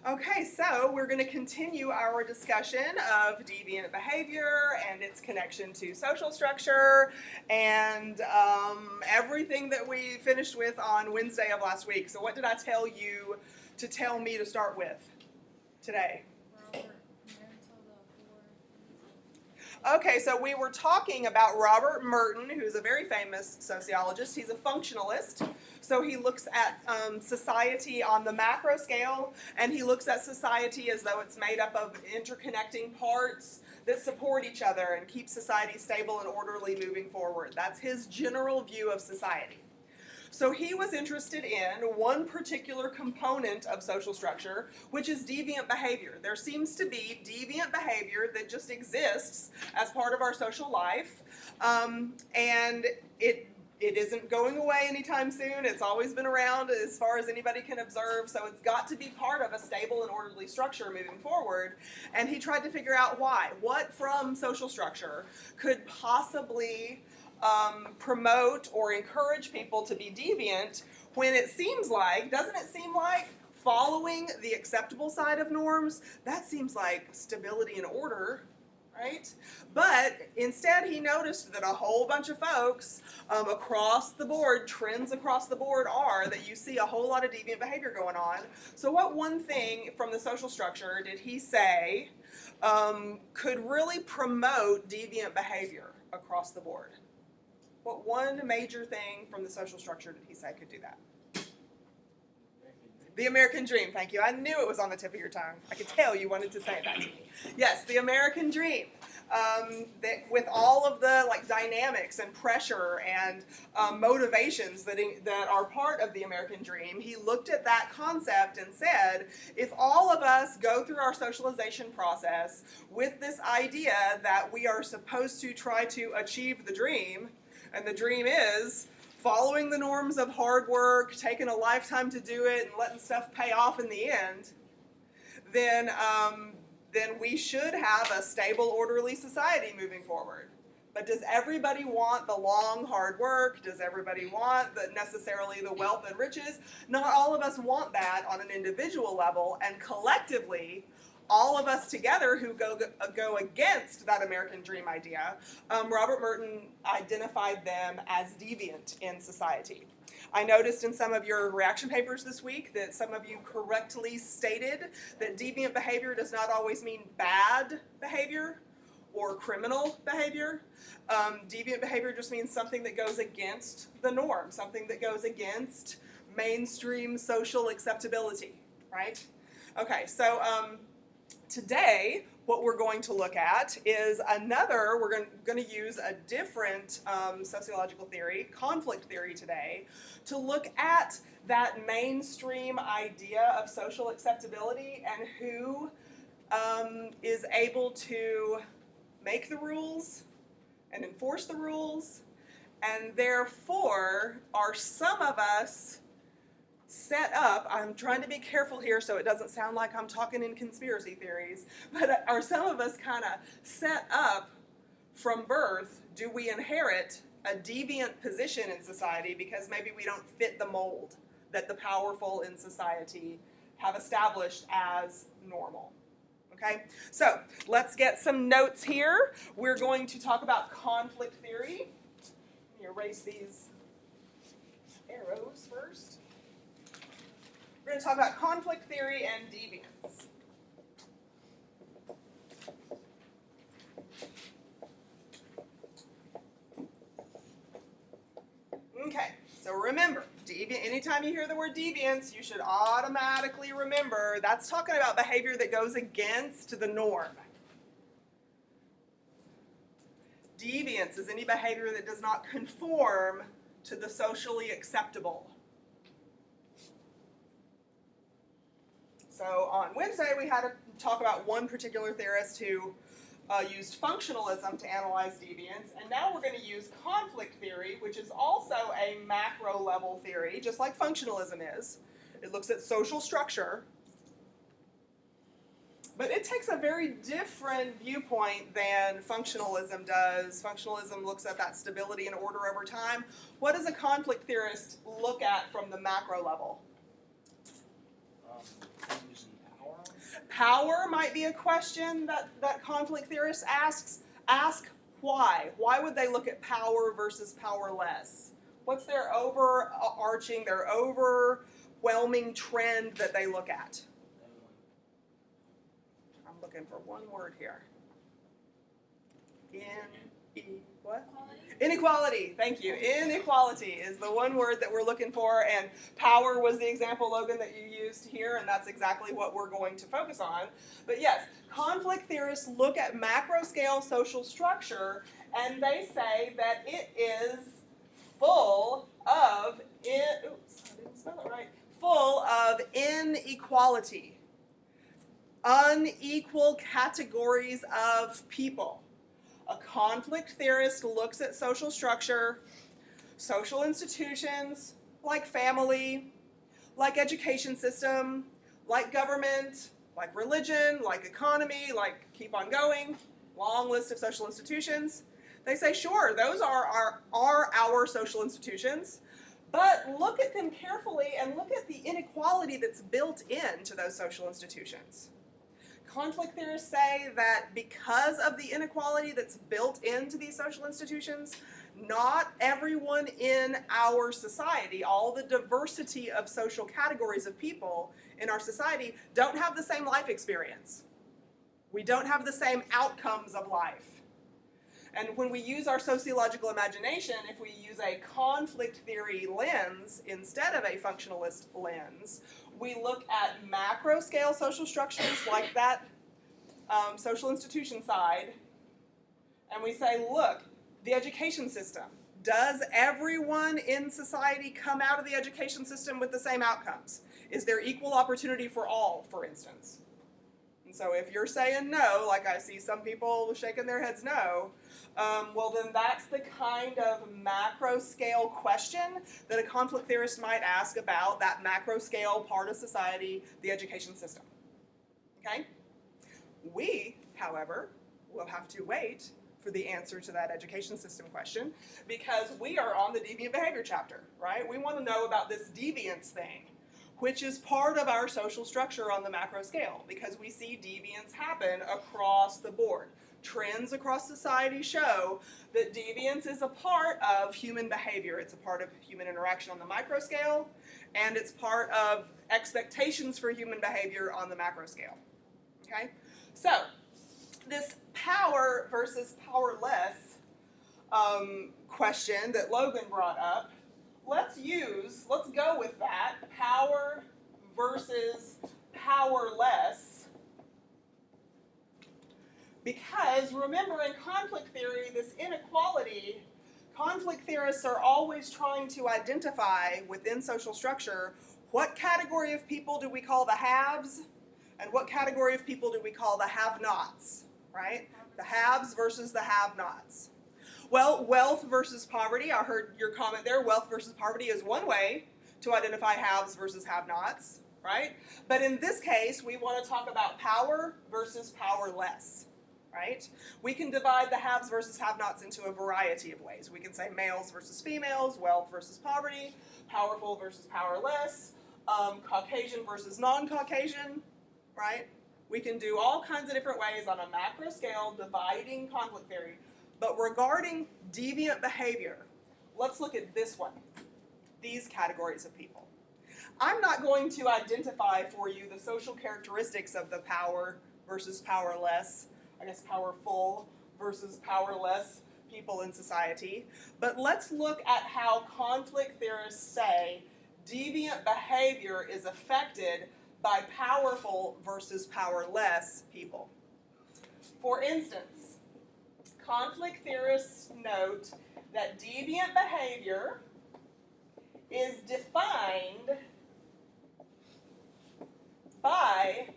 Okay, so we're going to continue our discussion of deviant behavior and its connection to social structure and everything that we finished with on Wednesday of last week. So what did I tell you to tell me to start with today? Okay, so we were talking about Robert Merton, who's a very famous sociologist. He's a functionalist. So he looks at society on the macro scale, and he looks at society as though it's made up of interconnecting parts that support each other and keep society stable and orderly moving forward. That's his general view of society. So he was interested in one particular component of social structure, which is deviant behavior. There seems to be deviant behavior that just exists as part of our social life, and it isn't going away anytime soon. It's always been around as far as anybody can observe, so it's got to be part of a stable and orderly structure moving forward. And he tried to figure out why. What from social structure could possibly promote or encourage people to be deviant when it seems like, doesn't it seem like following the acceptable side of norms, that seems like stability and order, right? But instead he noticed that a whole bunch of folks across the board, trends across the board are that you see a whole lot of deviant behavior going on. So what one thing from the social structure did he say could really promote deviant behavior across the board? What one major thing from the social structure did he say could do that? The American dream, thank you. I knew it was on the tip of your tongue. I could tell you wanted to say that to me. Yes, the American dream. That with all of the dynamics and pressure and motivations that are part of the American dream, he looked at that concept and said, if all of us go through our socialization process with this idea that we are supposed to try to achieve the dream, and the dream is following the norms of hard work, taking a lifetime to do it, and letting stuff pay off in the end, then we should have a stable, orderly society moving forward. But does everybody want the long, hard work? Does everybody want necessarily the wealth and riches? Not all of us want that on an individual level, and collectively, all of us together who go against that American dream idea, Robert Merton identified them as deviant in society. I noticed in some of your reaction papers this week that some of you correctly stated that deviant behavior does not always mean bad behavior or criminal behavior. Deviant behavior just means something that goes against the norm, something that goes against mainstream social acceptability, right? Okay, so today, what we're going to look at is we're going to use a different sociological theory, conflict theory today, to look at that mainstream idea of social acceptability and who is able to make the rules and enforce the rules, and therefore are some of us set up, I'm trying to be careful here so it doesn't sound like I'm talking in conspiracy theories, but are some of us kind of set up from birth? Do we inherit a deviant position in society because maybe we don't fit the mold that the powerful in society have established as normal? Okay, so let's get some notes here. We're going to talk about conflict theory. Let me erase these arrows first. We're going to talk about conflict theory and deviance. Okay, so remember, anytime you hear the word deviance, you should automatically remember that's talking about behavior that goes against the norm. Deviance is any behavior that does not conform to the socially acceptable. So on Wednesday, we had to talk about one particular theorist who used functionalism to analyze deviance, and now we're going to use conflict theory, which is also a macro level theory, just like functionalism is. It looks at social structure, but it takes a very different viewpoint than functionalism does. Functionalism looks at that stability and order over time. What does a conflict theorist look at from the macro level? Who's in power? Power might be a question that conflict theorists ask why. Why would they look at power versus powerless? What's their overarching, their overwhelming trend that they look at? I'm looking for one word here. What? Inequality. Thank you. Inequality is the one word that we're looking for, and power was the example, Logan, that you used here, and that's exactly what we're going to focus on. But yes, conflict theorists look at macro-scale social structure, and they say that it is full of full of inequality, unequal categories of people. A conflict theorist looks at social structure, social institutions, like family, like education system, like government, like religion, like economy, like keep on going, long list of social institutions. They say, sure, those are our social institutions, but look at them carefully and look at the inequality that's built into those social institutions. Conflict theorists say that because of the inequality that's built into these social institutions, not everyone in our society, all the diversity of social categories of people in our society, don't have the same life experience. We don't have the same outcomes of life. And when we use our sociological imagination, if we use a conflict theory lens instead of a functionalist lens, we look at macro-scale social structures like that social institution side, and we say, look, the education system. Does everyone in society come out of the education system with the same outcomes? Is there equal opportunity for all, for instance? And so if you're saying no, like I see some people shaking their heads no, well then that's the kind of macro-scale question that a conflict theorist might ask about that macro-scale part of society, the education system. Okay? We, however, will have to wait for the answer to that education system question because we are on the deviant behavior chapter, right? We want to know about this deviance thing, which is part of our social structure on the macro scale because we see deviance happen across the board. Trends across society show that deviance is a part of human behavior. It's a part of human interaction on the micro scale, and it's part of expectations for human behavior on the macro scale. Okay? So, this power versus powerless question that Logan brought up, let's go with that, power versus powerless. Because remember, in conflict theory, this inequality, conflict theorists are always trying to identify within social structure what category of people do we call the haves and what category of people do we call the have-nots, right? The haves versus the have-nots. Well, wealth versus poverty, I heard your comment there, wealth versus poverty is one way to identify haves versus have-nots, right? But in this case, we want to talk about power versus powerless. Right? We can divide the haves versus have-nots into a variety of ways. We can say males versus females, wealth versus poverty, powerful versus powerless, Caucasian versus non-Caucasian, right? We can do all kinds of different ways on a macro scale dividing conflict theory. But regarding deviant behavior, let's look at this one, these categories of people. I'm not going to identify for you the social characteristics of the power versus powerless, I guess powerful versus powerless people in society. But let's look at how conflict theorists say deviant behavior is affected by powerful versus powerless people. For instance, conflict theorists note that deviant behavior is defined by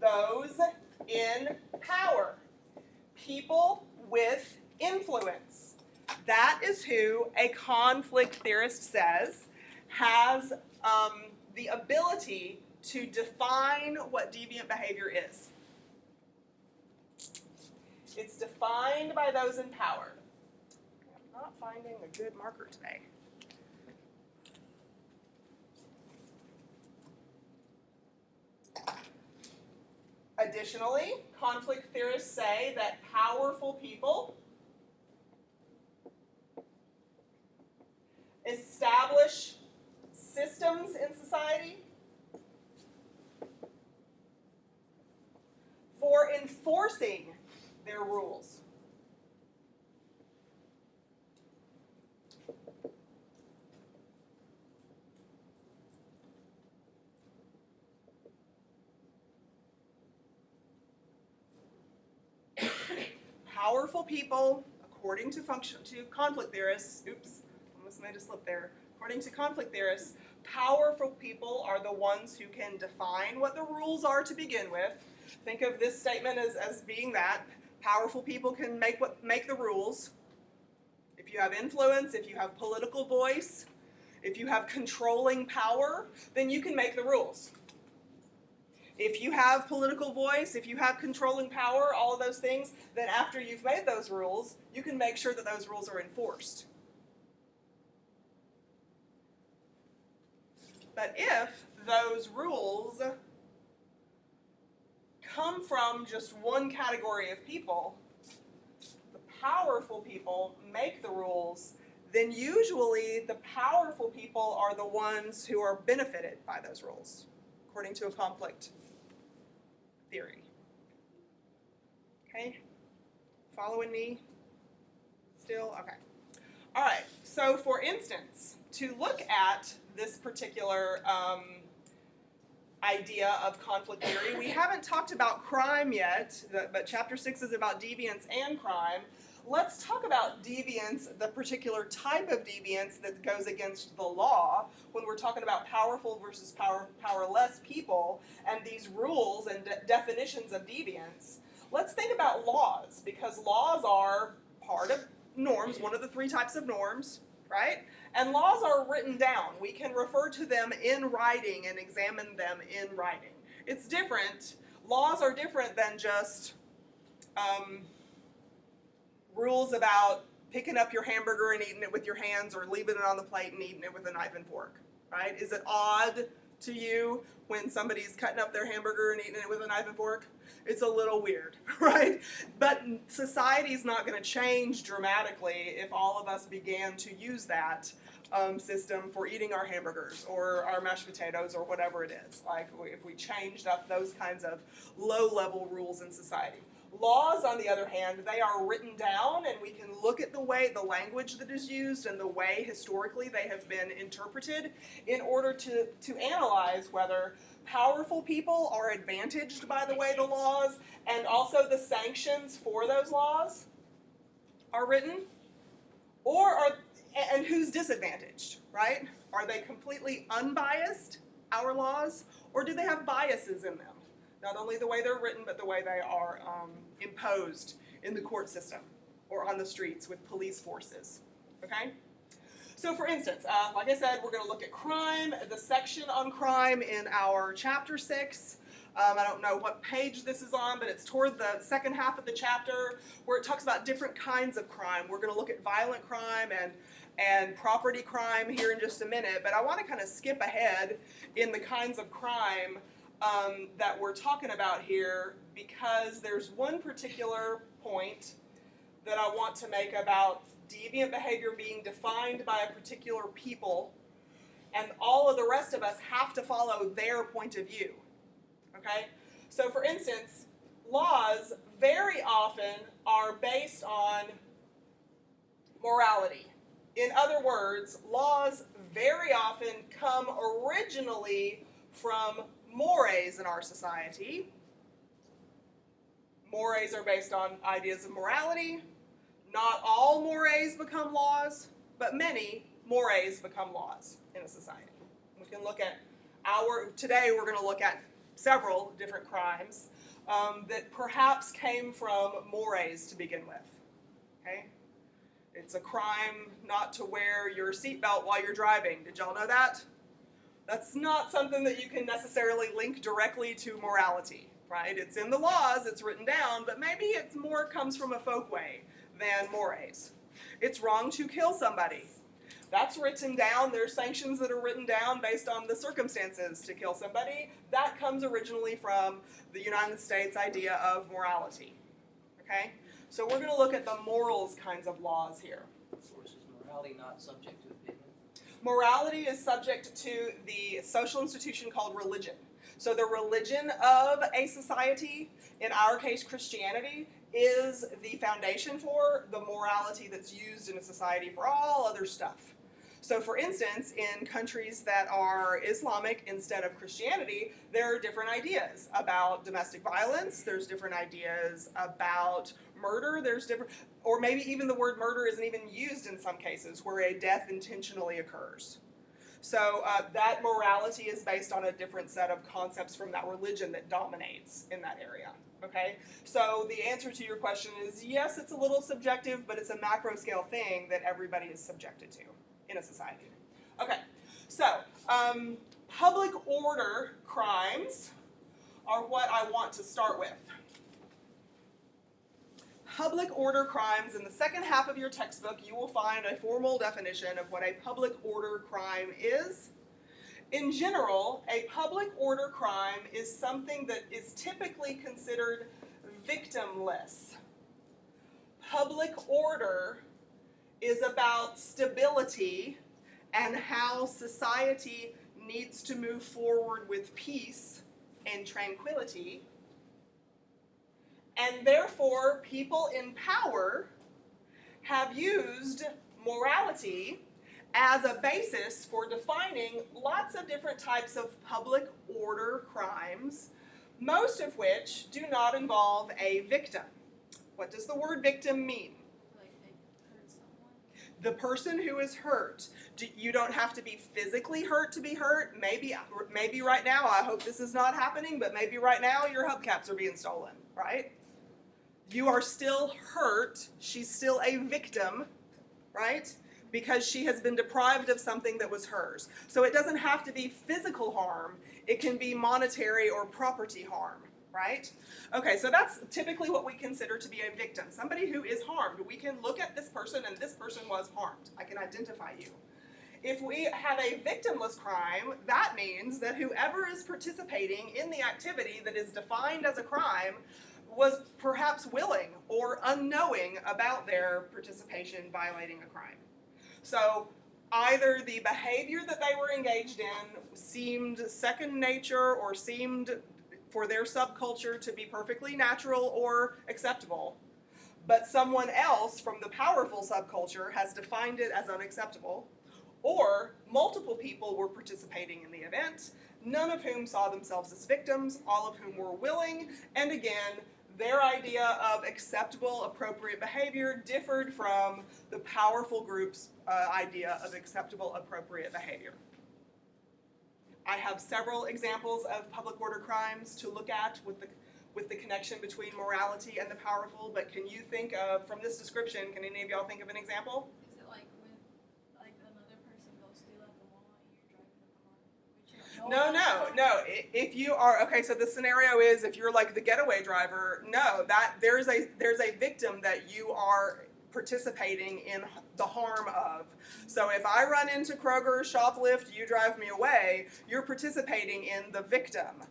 those in power, people with influence. That is who a conflict theorist says has the ability to define what deviant behavior is. It's defined by those in power. I'm not finding a good marker today. A Additionally, conflict theorists say that powerful people establish systems in society for enforcing their rules. Powerful people, according to conflict theorists, oops, almost made a slip there. According to conflict theorists, powerful people are the ones who can define what the rules are to begin with. Think of this statement as being that. Powerful people can make the rules. If you have influence, if you have political voice, if you have controlling power, then you can make the rules. If you have political voice, if you have controlling power, all of those things, then after you've made those rules, you can make sure that those rules are enforced. But if those rules come from just one category of people, the powerful people make the rules, then usually the powerful people are the ones who are benefited by those rules, according to a conflict theory. Okay? Following me? Still? Okay. All right. So, for instance, to look at this particular idea of conflict theory, we haven't talked about crime yet, but Chapter 6 is about deviance and crime. Let's talk about deviance, the particular type of deviance that goes against the law when we're talking about powerful versus powerless people and these rules and definitions of deviance. Let's think about laws, because laws are part of norms, one of the three types of norms, right? And laws are written down. We can refer to them in writing and examine them in writing. It's different. Laws are different than just rules about picking up your hamburger and eating it with your hands or leaving it on the plate and eating it with a knife and fork, right? Is it odd to you when somebody's cutting up their hamburger and eating it with a knife and fork? It's a little weird, right? But society's not going to change dramatically if all of us began to use that system for eating our hamburgers or our mashed potatoes or whatever it is. Like if we changed up those kinds of low-level rules in society. Laws, on the other hand, they are written down, and we can look at the language that is used and the way historically they have been interpreted in order to analyze whether powerful people are advantaged by the way the laws and also the sanctions for those laws are written, and who's disadvantaged, right? Are they completely unbiased, our laws, or do they have biases in them? Not only the way they're written, but the way they are imposed in the court system or on the streets with police forces, okay? So for instance, like I said, we're going to look at crime, the section on crime in our Chapter 6. I don't know what page this is on, but it's toward the second half of the chapter where it talks about different kinds of crime. We're going to look at violent crime and property crime here in just a minute, but I want to kind of skip ahead in the kinds of crime that we're talking about here, because there's one particular point that I want to make about deviant behavior being defined by a particular people, and all of the rest of us have to follow their point of view. Okay? So for instance, laws very often are based on morality. In other words, laws very often come originally from mores in our society. Mores are based on ideas of morality. Not all mores become laws, but many mores become laws in a society. We can look at today we're going to look at several different crimes that perhaps came from mores to begin with. Okay? It's a crime not to wear your seatbelt while you're driving. Did y'all know that? That's not something that you can necessarily link directly to morality, right? It's in the laws, it's written down, but maybe it's more comes from a folkway than mores. It's wrong to kill somebody. That's written down. There's sanctions that are written down based on the circumstances to kill somebody. That comes originally from the United States idea of morality. Okay? So we're going to look at the morals kinds of laws here. Of course, is morality not subject to opinion? Morality is subject to the social institution called religion. So the religion of a society, in our case Christianity, is the foundation for the morality that's used in a society for all other stuff. So for instance, in countries that are Islamic instead of Christianity, there are different ideas about domestic violence, there's different ideas about murder, there's different, or maybe even the word murder isn't even used in some cases where a death intentionally occurs. So that morality is based on a different set of concepts from that religion that dominates in that area. Okay? So the answer to your question is yes, it's a little subjective, but it's a macro scale thing that everybody is subjected to in a society. Okay, so public order crimes are what I want to start with. Public order crimes, in the second half of your textbook, you will find a formal definition of what a public order crime is. In general, a public order crime is something that is typically considered victimless. Public order is about stability and how society needs to move forward with peace and tranquility. And therefore, people in power have used morality as a basis for defining lots of different types of public order crimes, most of which do not involve a victim. What does the word victim mean? The person who is hurt. You don't have to be physically hurt to be hurt. Maybe right now, I hope this is not happening, but maybe right now your hubcaps are being stolen, right? You are still hurt. She's still a victim, right? Because she has been deprived of something that was hers. So it doesn't have to be physical harm. It can be monetary or property harm, right? Okay, so that's typically what we consider to be a victim, somebody who is harmed. We can look at this person and this person was harmed. I can identify you. If we have a victimless crime, that means that whoever is participating in the activity that is defined as a crime was perhaps willing or unknowing about their participation violating a crime. So either the behavior that they were engaged in seemed second nature or seemed for their subculture to be perfectly natural or acceptable, but someone else from the powerful subculture has defined it as unacceptable, or multiple people were participating in the event, none of whom saw themselves as victims, all of whom were willing, and again, their idea of acceptable, appropriate behavior differed from the powerful group's idea of acceptable, appropriate behavior. I have several examples of public order crimes to look at with the connection between morality and the powerful, but can you think of, from this description, can any of y'all think of an example? Is it like when another person goes steal at the mall and you're driving a car? No. If you are, okay, so the scenario is if you're like the getaway driver, no, that there's a victim that you are participating in the harm of. So if I run into Kroger, shoplift, you drive me away, you're participating in the victim,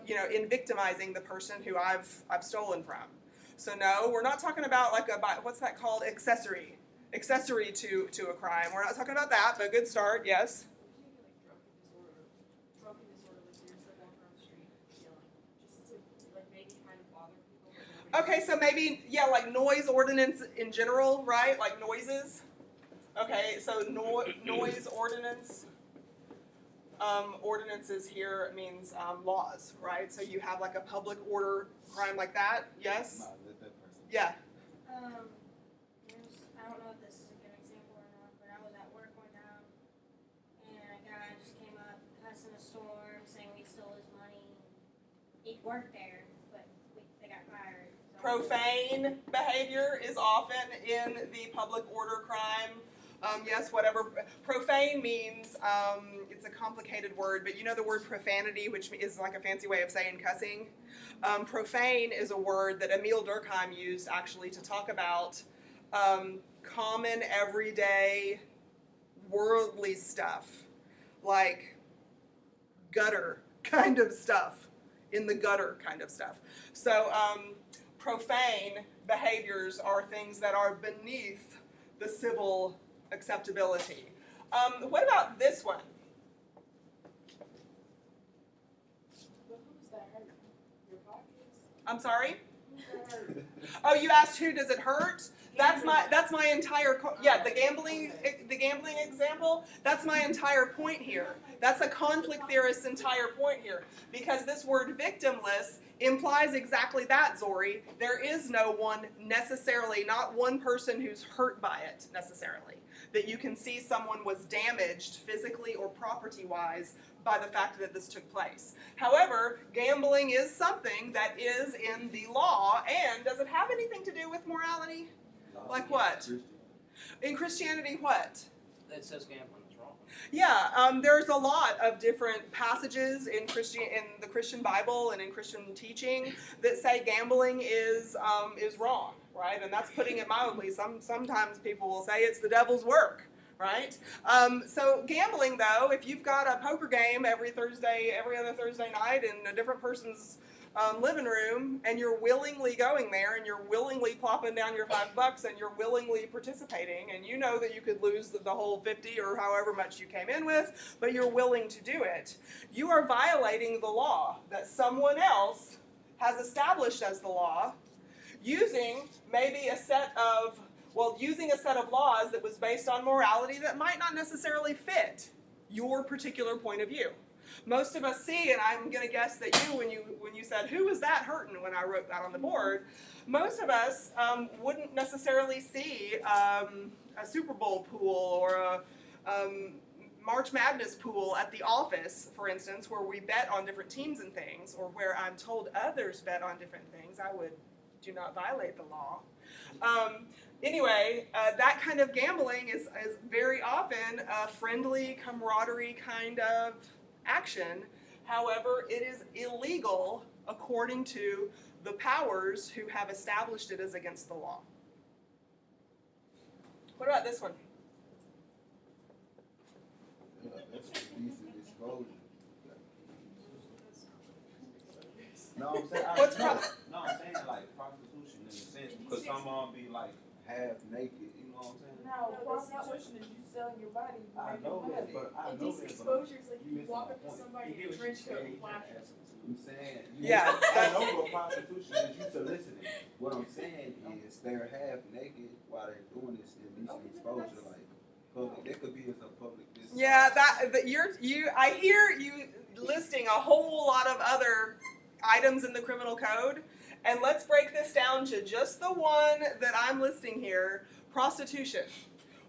in victimizing the person who I've stolen from. So no, we're not talking about like what's that called? Accessory to a crime. We're not talking about that, but good start, yes. Okay, so maybe, yeah, like noise ordinance in general, right? Like noises. Okay, so noise ordinance. Ordinances here means laws, right? So you have like a public order crime like that, yes? Yeah. I don't know if this is a good example or not, but I was at work one time, and a guy just came up, cussing a storm, saying we stole his money. He worked there, but they got fired. So. Profane behavior is often in the public order crime. Yes, whatever. Profane means, it's a complicated word, but you know the word profanity, which is like a fancy way of saying cussing? Profane is a word that Emil Durkheim used actually to talk about common, everyday worldly stuff, like gutter kind of stuff, in the gutter kind of stuff. So profane behaviors are things that are beneath the civil acceptability. What about this one? I'm sorry? Oh, you asked who does it hurt? That's my entire the gambling example. That's my entire point here. That's a conflict theorist's entire point here, because this word victimless implies exactly that, Zori. There is no one necessarily, not one person who's hurt by it necessarily. That you can see someone was damaged physically or property-wise by the fact that this took place. However, gambling is something that is in the law, and does it have anything to do with morality? Like what? In Christianity, what? That says gambling is wrong. Yeah, there's a lot of different passages in the Christian Bible and in Christian teaching that say gambling is wrong, right? And that's putting it mildly. Sometimes people will say it's the devil's work, right? So gambling, though, if you've got a poker game every other Thursday night in a different person's living room, and you're willingly going there, and you're willingly plopping down your $5, and you're willingly participating, and you know that you could lose the whole 50 or however much you came in with, but you're willing to do it, you are violating the law that someone else has established as the law, using a set of laws that was based on morality that might not necessarily fit your particular point of view. Most of us see, and I'm going to guess that when you said, who was that hurting when I wrote that on the board, most of us wouldn't necessarily see a Super Bowl pool or a March Madness pool at the office, for instance, where we bet on different teams and things, or where I'm told others bet on different things. I do not violate the law. Anyway, that kind of gambling is very often a friendly camaraderie kind of action. However, it is illegal according to the powers who have established it as against the law. What about this one? That's decent exposure. No, I'm saying, I'm saying like prostitution in a sense, because some of them be like half naked, you know what I'm saying? No, prostitution is you selling your body. I know that, but I know Indecent that. exposure is like you you walk up to missing the somebody in a trench coat and flash them. I'm saying, Yeah, I know what prostitution is. You soliciting. What I'm saying is they're half naked while they're doing this indecent exposure, like public. It could be as a public. Yeah, I hear you listing a whole lot of other items in the criminal code, and let's break this down to just the one that I'm listing here: prostitution,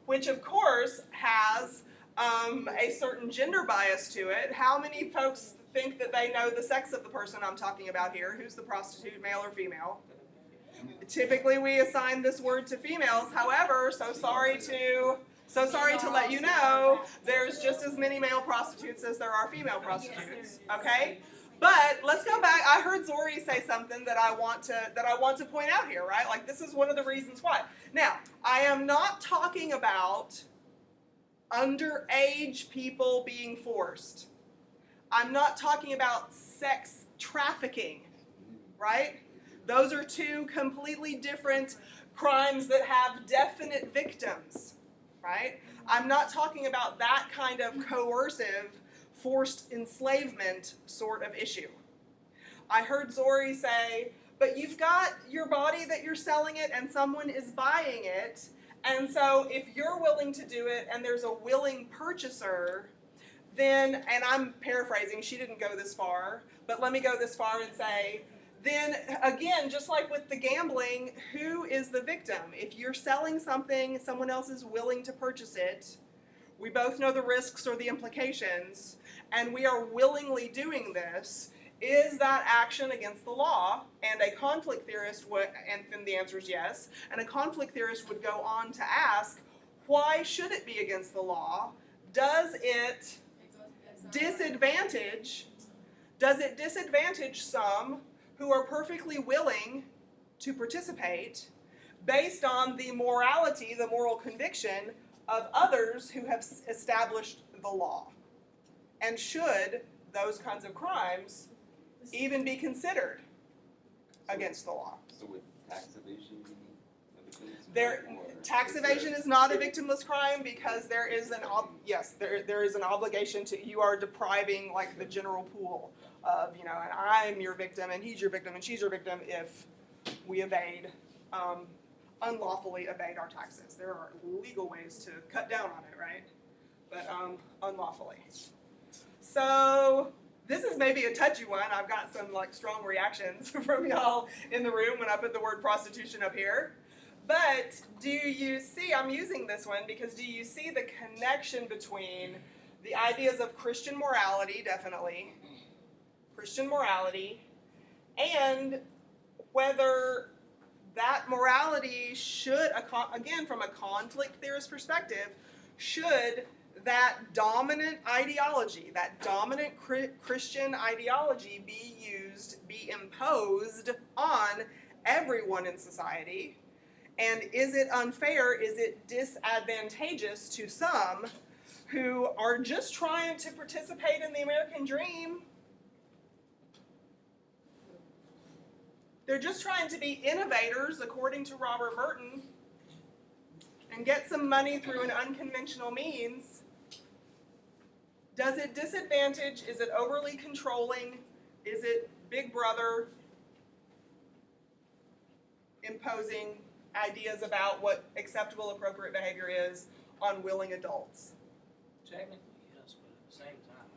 which of course has a certain gender bias to it. How many folks think that they know the sex of the person I'm talking about here? Who's the prostitute, male or female? Typically we assign this word to females. However, so sorry to let you know, there's just as many male prostitutes as there are female prostitutes. Okay? But let's go back. I heard Zori say something that I want to point out here, right? Like, this is one of the reasons why. Now, I am not talking about underage people being forced. I'm not talking about sex trafficking, right? Those are two completely different crimes that have definite victims, right? I'm not talking about that kind of coercive, forced enslavement sort of issue. I heard Zori say, but you've got your body that you're selling it and someone is buying it, and so if you're willing to do it and there's a willing purchaser, then, and I'm paraphrasing, she didn't go this far, but let me go this far and say, then again, just like with the gambling, who is the victim? If you're selling something, someone else is willing to purchase it, we both know the risks or the implications, and we are willingly doing this, is that action against the law? And a conflict theorist would, and then the answer is yes, and a conflict theorist would go on to ask, why should it be against the law? Does it disadvantage some who are perfectly willing to participate based on the morality, the moral conviction of others who have established the law. And should those kinds of crimes even be considered against the law? So would tax evasion be a victimless There, crime, or tax is evasion there- is not a victimless crime because there is an there is an obligation to, you are depriving like the general pool of, and I'm your victim and he's your victim and she's your victim if we unlawfully evade our taxes. There are legal ways to cut down on it, right? But unlawfully. So this is maybe a touchy one. I've got some like strong reactions from y'all in the room when I put the word prostitution up here. But do you see, I'm using this one because do you see the connection between the ideas of Christian morality, definitely, Christian morality, and whether that morality should, again, from a conflict theorist perspective, should that dominant ideology, that dominant Christian ideology be imposed on everyone in society? And is it unfair? Is it disadvantageous to some who are just trying to participate in the American dream? They're just trying to be innovators, according to Robert Burton, and get some money through an unconventional means. Does it disadvantage? Is it overly controlling? Is it Big Brother imposing ideas about what acceptable, appropriate behavior is on willing adults? Technically, yes, but at the same time,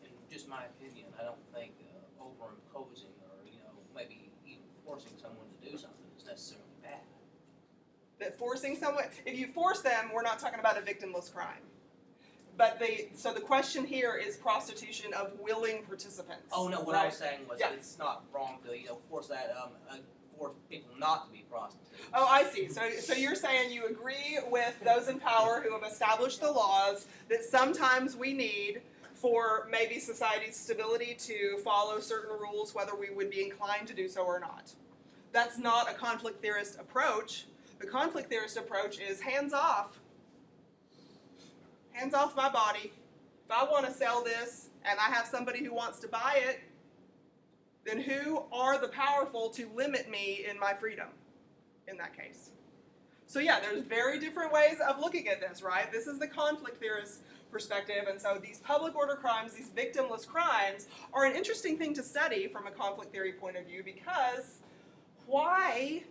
in just my opinion, I don't think overimposing or, maybe even forcing someone to do something is necessarily bad. That forcing someone, if you force them, we're not talking about a victimless crime. But so the question here is prostitution of willing participants. Oh, no, what I was saying was Yeah. it's not wrong to, force that, force people not to be prostitutes. Oh, I see. So you're saying you agree with those in power who have established the laws that sometimes we need for maybe society's stability to follow certain rules, whether we would be inclined to do so or not. That's not a conflict theorist approach. The conflict theorist approach is hands off. Hands off my body. If I want to sell this and I have somebody who wants to buy it, then who are the powerful to limit me in my freedom in that case? So yeah, there's very different ways of looking at this, right? This is the conflict theorist perspective, and so these public order crimes, these victimless crimes, are an interesting thing to study from a conflict theory point of view because why,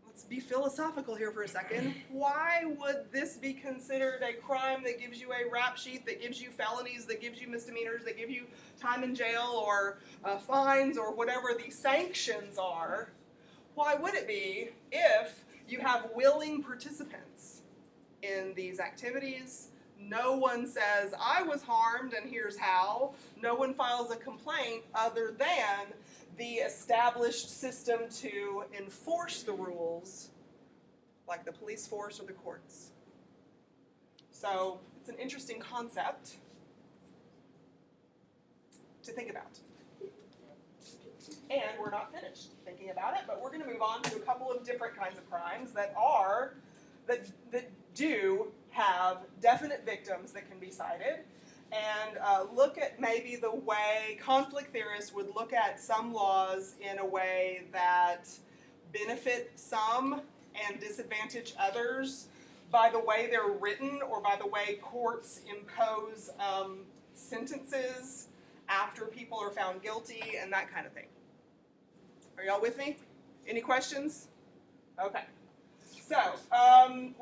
let's be philosophical here for a second, why would this be considered a crime that gives you a rap sheet, that gives you felonies, that gives you misdemeanors, that give you time in jail or fines or whatever the sanctions are? Why would it be if you have willing participants in these activities? No one says, I was harmed and here's how. No one files a complaint other than the established system to enforce the rules, like the police force or the courts. So it's an interesting concept to think about. And we're not finished thinking about it, but we're going to move on to a couple of different kinds of crimes that do have definite victims that can be cited, and look at maybe the way conflict theorists would look at some laws in a way that benefit some and disadvantage others by the way they're written or by the way courts impose sentences after people are found guilty and that kind of thing. Are y'all with me? Any questions? Okay. So,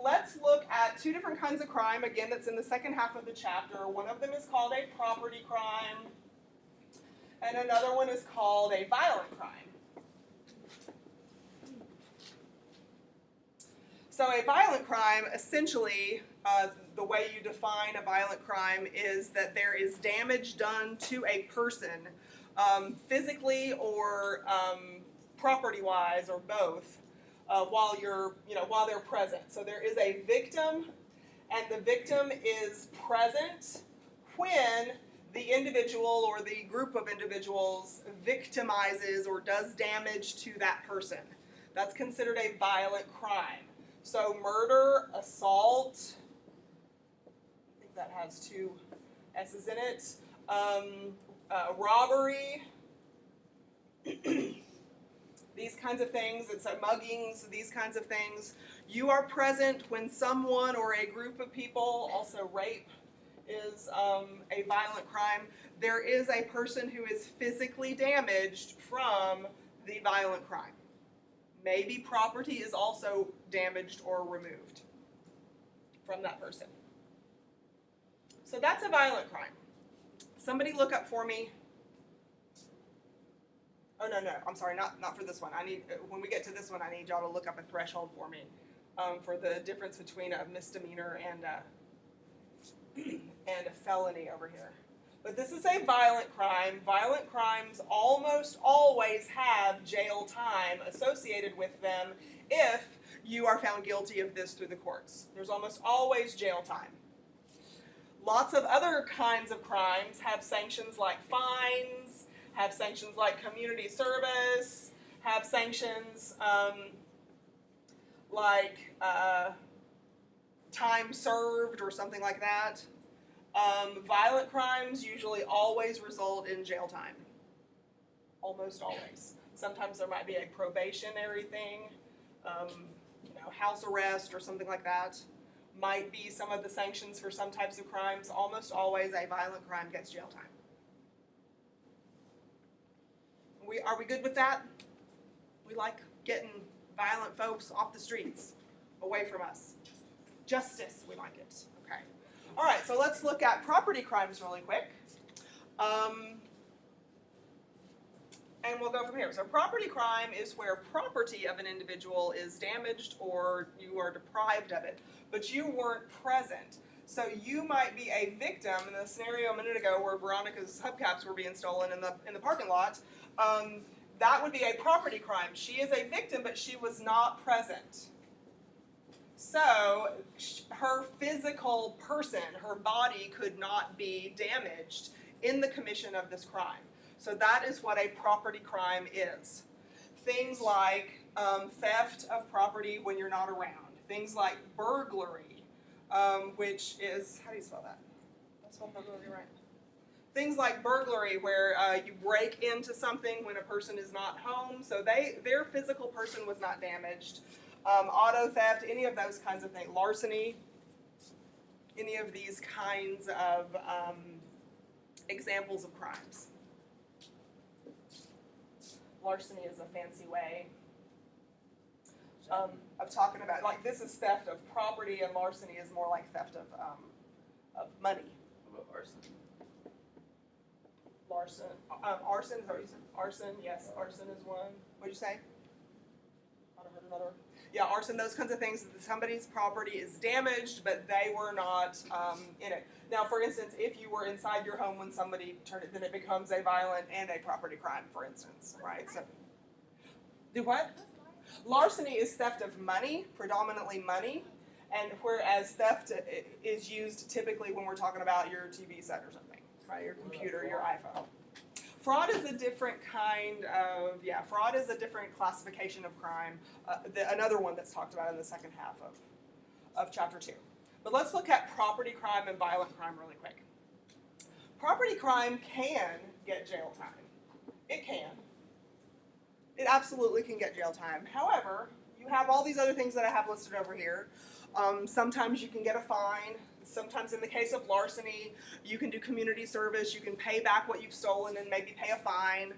let's look at two different kinds of crime, again, that's in the second half of the chapter. One of them is called a property crime, and another one is called a violent crime. So a violent crime, essentially, the way you define a violent crime is that there is damage done to a person, physically or property-wise, or both, while they're present. So there is a victim, and the victim is present when the individual or the group of individuals victimizes or does damage to that person. That's considered a violent crime. So murder, assault, I think that has 2 S's in it, robbery, these kinds of things, it's muggings, these kinds of things. You are present when someone or a group of people, also rape is a violent crime. There is a person who is physically damaged from the violent crime. Maybe property is also damaged or removed from that person. So that's a violent crime. Somebody look up for me. Oh, no, I'm sorry, not for this one. When we get to this one, I need y'all to look up a threshold for me for the difference between a misdemeanor and a felony over here. But this is a violent crime. Violent crimes almost always have jail time associated with them if you are found guilty of this through the courts. There's almost always jail time. Lots of other kinds of crimes have sanctions like fines, have sanctions like community service, have sanctions like time served or something like that. Violent crimes usually always result in jail time. Almost always. Sometimes there might be a probationary thing, house arrest or something like that. Might be some of the sanctions for some types of crimes. Almost always a violent crime gets jail time. Are we good with that? We like getting violent folks off the streets, away from us. Justice, we like it. Okay. All right, so let's look at property crimes really quick. And we'll go from here. So property crime is where property of an individual is damaged or you are deprived of it, but you weren't present. So you might be a victim in the scenario a minute ago where Veronica's hubcaps were being stolen in the parking lot. That would be a property crime. She is a victim, but she was not present. So her physical person, her body could not be damaged in the commission of this crime. So that is what a property crime is. Things like theft of property when you're not around. Things like burglary, which is, how do you spell that? That's spell burglary right. Things like burglary where you break into something when a person is not home. So their physical person was not damaged. Auto theft, any of those kinds of things. Larceny, any of these kinds of examples of crimes. Larceny is a fancy way of talking about, like, this is theft of property, and larceny is more like theft of money. What about arson? Arson, is that what you said? Arson, yes, arson is one. What'd you say? I heard another. Yeah, arson, those kinds of things. Somebody's property is damaged, but they were not in it. Now, for instance, if you were inside your home when somebody turned it, then it becomes a violent and a property crime, for instance, right? So, do what? Larceny is theft of money, predominantly money, and whereas theft is used typically when we're talking about your TV set or something, right? Your computer, your iPhone. Fraud is a different kind of, fraud is a different classification of crime, another one that's talked about in the second half of chapter 2. But let's look at property crime and violent crime really quick. Property crime can get jail time. It can. It absolutely can get jail time. However, you have all these other things that I have listed over here. Sometimes you can get a fine. Sometimes in the case of larceny, you can do community service. You can pay back what you've stolen and maybe pay a fine.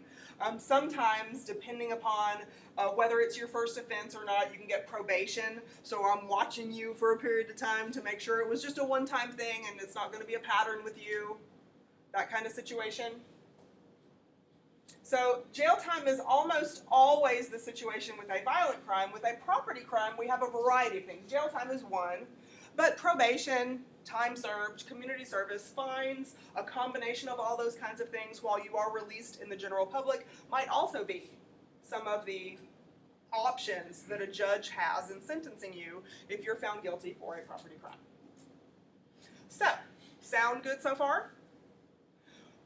Sometimes, depending upon whether it's your first offense or not, you can get probation. So I'm watching you for a period of time to make sure it was just a one-time thing and it's not going to be a pattern with you. That kind of situation. So jail time is almost always the situation with a violent crime. With a property crime, we have a variety of things. Jail time is one, but probation, time served, community service, fines, a combination of all those kinds of things while you are released in the general public might also be some of the options that a judge has in sentencing you if you're found guilty for a property crime. So, sound good so far?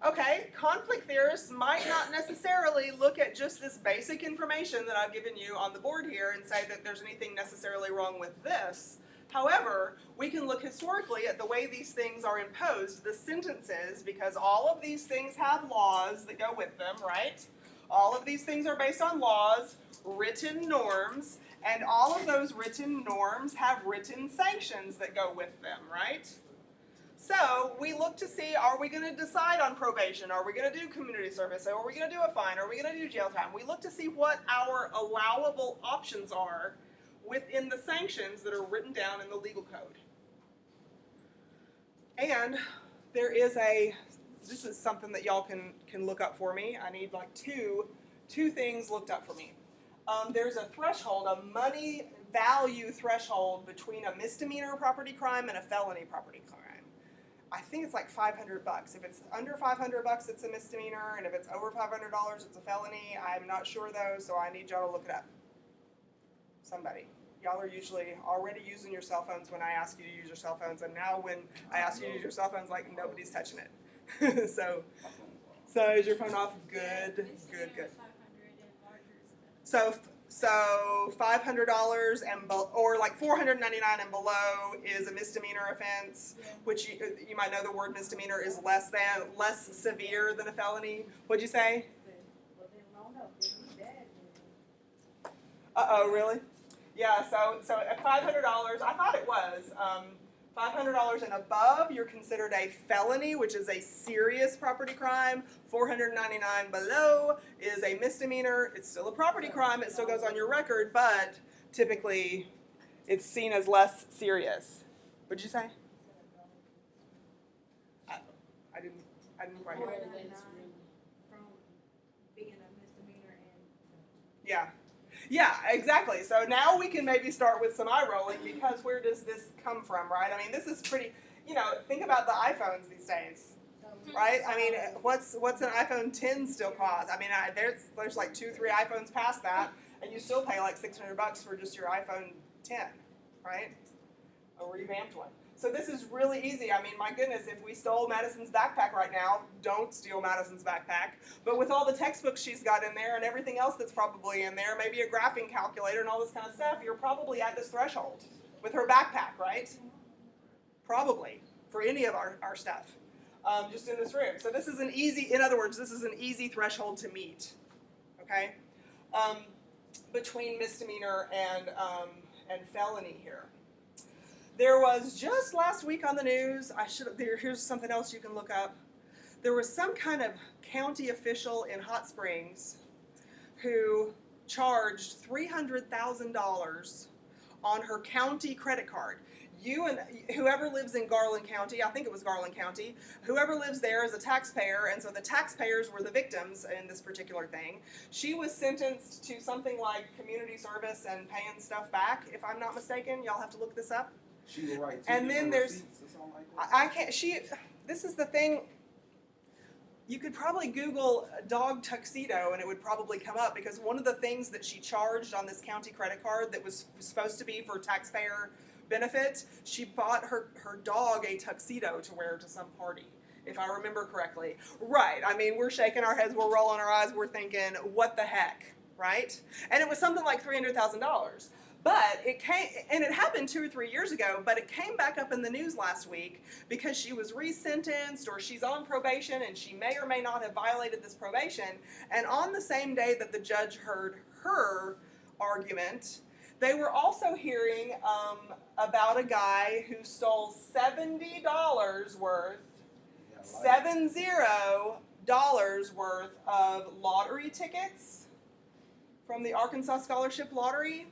Okay, conflict theorists might not necessarily look at just this basic information that I've given you on the board here and say that there's anything necessarily wrong with this. However, we can look historically at the way these things are imposed, the sentences, because all of these things have laws that go with them, right? All of these things are based on laws, written norms, and all of those written norms have written sanctions that go with them, right? So we look to see, are we going to decide on probation? Are we going to do community service? Are we going to do a fine? Are we going to do jail time? We look to see what our allowable options are within the sanctions that are written down in the legal code. And there is this is something that y'all can look up for me. I need like two things looked up for me. There's a threshold, a money value threshold between a misdemeanor property crime and a felony property crime. I think it's like $500. If it's under $500, it's a misdemeanor, and if it's over $500, it's a felony. I'm not sure though, so I need y'all to look it up. Somebody. Y'all are usually already using your cell phones when I ask you to use your cell phones, and now when I ask you to use your cell phones, like nobody's touching it. So is your phone off? Good. So $500 or like $499 and below is a misdemeanor offense, which you might know the word misdemeanor is less severe than a felony. What'd you say? Uh-oh, really? Yeah, so at $500, I thought it was, $500 and above, you're considered a felony, which is a serious property crime. $499 below is a misdemeanor. It's still a property crime. It still goes on your record, but typically it's seen as less serious. What'd you say? I didn't quite hear. From being a misdemeanor and Yeah, exactly. So now we can maybe start with some eye rolling, because where does this come from, right? I mean, this is pretty, think about the iPhones these days, right? I mean, what's an iPhone 10 still cost? I mean, there's like 2-3 iPhones past that, and you still pay like $600 for just your iPhone 10, right? A revamped one. So this is really easy. I mean, my goodness, if we stole Madison's backpack right now, don't steal Madison's backpack. But with all the textbooks she's got in there and everything else that's probably in there, maybe a graphing calculator and all this kind of stuff, you're probably at this threshold with her backpack, right? Probably, for any of our stuff, just in this room. So this is in other words, this is an easy threshold to meet, okay? Between misdemeanor and felony here. There was just last week on the news, here's something else you can look up. There was some kind of county official in Hot Springs who charged $300,000 on her county credit card. You and whoever lives in Garland County, I think it was Garland County, whoever lives there is a taxpayer, and so the taxpayers were the victims in this particular thing. She was sentenced to something like community service and paying stuff back, if I'm not mistaken. Y'all have to look this up. She will write And then there's, receipts or something like that? I can't, this is the thing, you could probably Google dog tuxedo and it would probably come up, because one of the things that she charged on this county credit card that was supposed to be for taxpayer benefit, she bought her dog a tuxedo to wear to some party, if I remember correctly. Right, I mean, we're shaking our heads, we're rolling our eyes, we're thinking, what the heck, right? And it was something like $300,000. But it came, and it happened 2 or 3 years ago, but it came back up in the news last week because she was resentenced, or she's on probation and she may or may not have violated this probation. And on the same day that the judge heard her argument, they were also hearing about a guy who stole $70 worth, $70 worth of lottery tickets from the Arkansas Scholarship Lottery.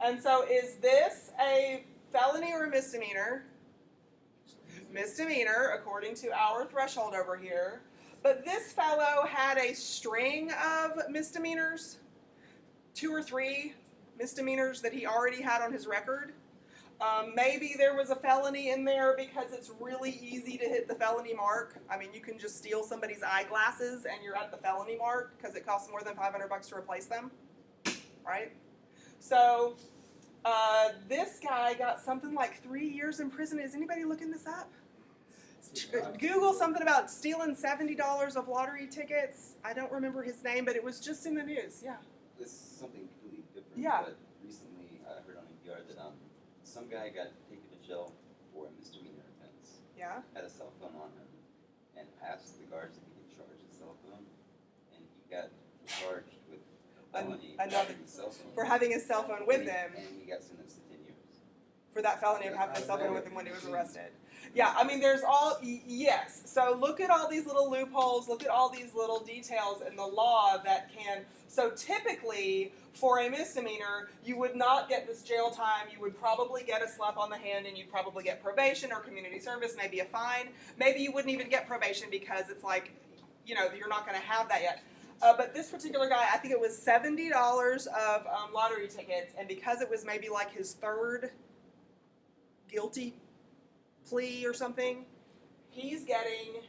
And so is this a felony or a misdemeanor? Misdemeanor, according to our threshold over here. But this fellow had a string of misdemeanors, 2 or 3 misdemeanors that he already had on his record. Maybe there was a felony in there because it's really easy to hit the felony mark. I mean, you can just steal somebody's eyeglasses and you're at the felony mark because it costs more than $500 to replace them, right? So this guy got something like 3 years in prison. Is anybody looking this up? Google something about stealing $70 of lottery tickets. I don't remember his name, but it was just in the news. Yeah. It's something completely different. Yeah. But recently, I heard on NPR that some guy got taken to jail for a misdemeanor offense. Yeah. Had a cell phone on him, and asked the guards if he could charge his cell phone, and he got charged with a felony for another- having his cell phone. For having his cell phone with And he- him. and he got sentenced to 10 years. For that felony of having a cell phone with him when he was arrested. Yeah, I mean, there's all, yes. So look at all these little loopholes, look at all these little details in the law that can, so typically, for a misdemeanor, you would not get this jail time, you would probably get a slap on the hand, and you'd probably get probation or community service, maybe a fine. Maybe you wouldn't even get probation because it's like, you know, you're not gonna have that yet. But this particular guy, I think it was $70 of lottery tickets, and because it was maybe like his third guilty plea or something, he's getting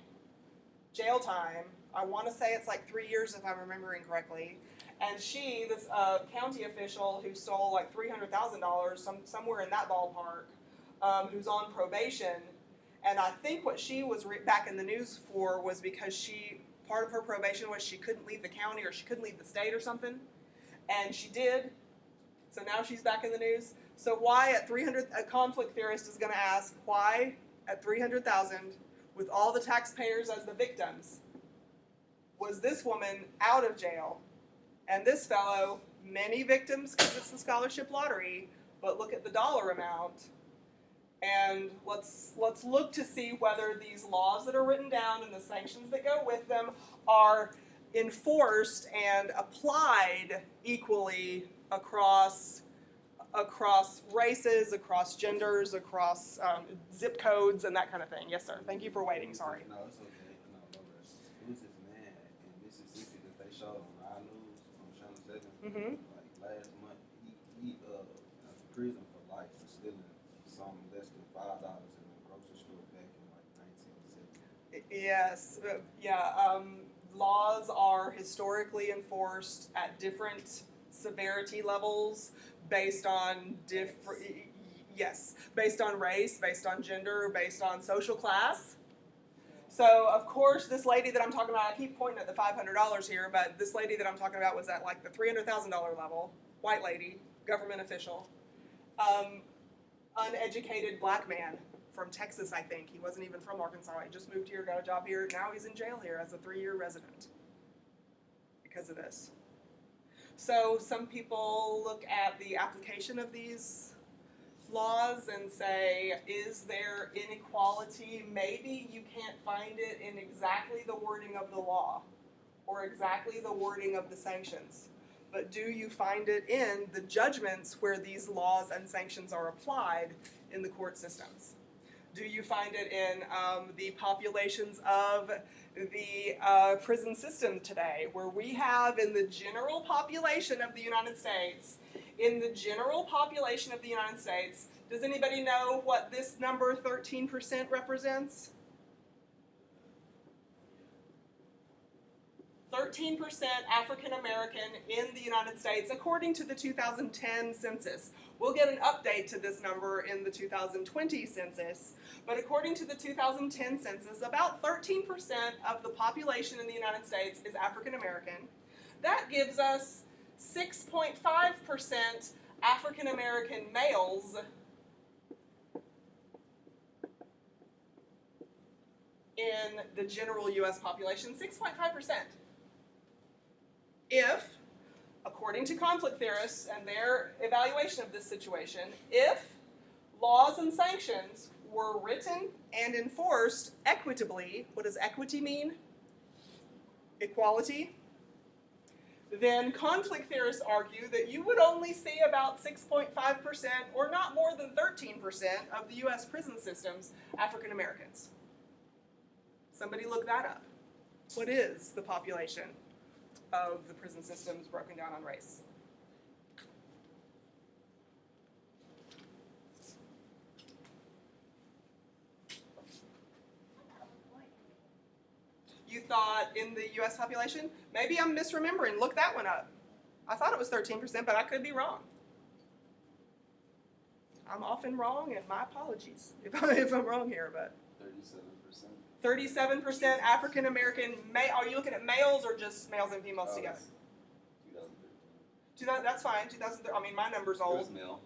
jail time. I want to say it's like 3 years if I'm remembering correctly. And she, this county official who stole like $300,000, somewhere in that ballpark, who's on probation. And I think what she was back in the news for was because part of her probation was she couldn't leave the county or she couldn't leave the state or something. And she did. So now she's back in the news. So why at 300, a conflict theorist is going to ask, why at 300,000, with all the taxpayers as the victims, was this woman out of jail? And this fellow, many victims because it's the scholarship lottery, but look at the dollar amount. And let's look to see whether these laws that are written down and the sanctions that go with them are enforced and applied equally across races, across genders, across zip codes, and that kind of thing. Yes, sir. Thank you for waiting. Sorry. No, it's okay. No worries. It was this man in Mississippi that they showed on our news on Channel 7. Mm-hmm. Like last month, he went to prison for life for stealing some less than $5 in a grocery store back in like 1970. Yes. Laws are historically enforced at different severity levels based on based on race, based on gender, based on social class. So of course this lady that I'm talking about, I keep pointing at the $500 here, but this lady that I'm talking about was at like the $300,000 level, white lady, government official, uneducated black man from Texas, I think. He wasn't even from Arkansas. He just moved here, got a job here. Now he's in jail here as a 3-year resident because of this. So some people look at the application of these laws and say, is there inequality? Maybe you can't find it in exactly the wording of the law or exactly the wording of the sanctions. But do you find it in the judgments where these laws and sanctions are applied in the court systems? Do you find it in the populations of the prison system today, where we have in the general population of the United States, does anybody know what this number 13% represents? 13% African American in the United States, according to the 2010 census. We'll get an update to this number in the 2020 census, but according to the 2010 census, about 13% of the population in the United States is African American. That gives us 6.5% African American males in the general U.S. population, 6.5%. If, according to conflict theorists and their evaluation of this situation, if laws and sanctions were written and enforced equitably, what does equity mean? Equality. Then conflict theorists argue that you would only see about 6.5% or not more than 13% of the U.S. prison systems African Americans. Somebody look that up. What is the population of the prison systems broken down on race? You thought in the U.S. population? Maybe I'm misremembering. Look that one up. I thought it was 13%, but I could be wrong. I'm often wrong, and my apologies if I'm wrong here. But 37%. 37% African American. Are you looking at males or just males and females together? 2013. That's fine. 2000. I mean, my number's It was old. male.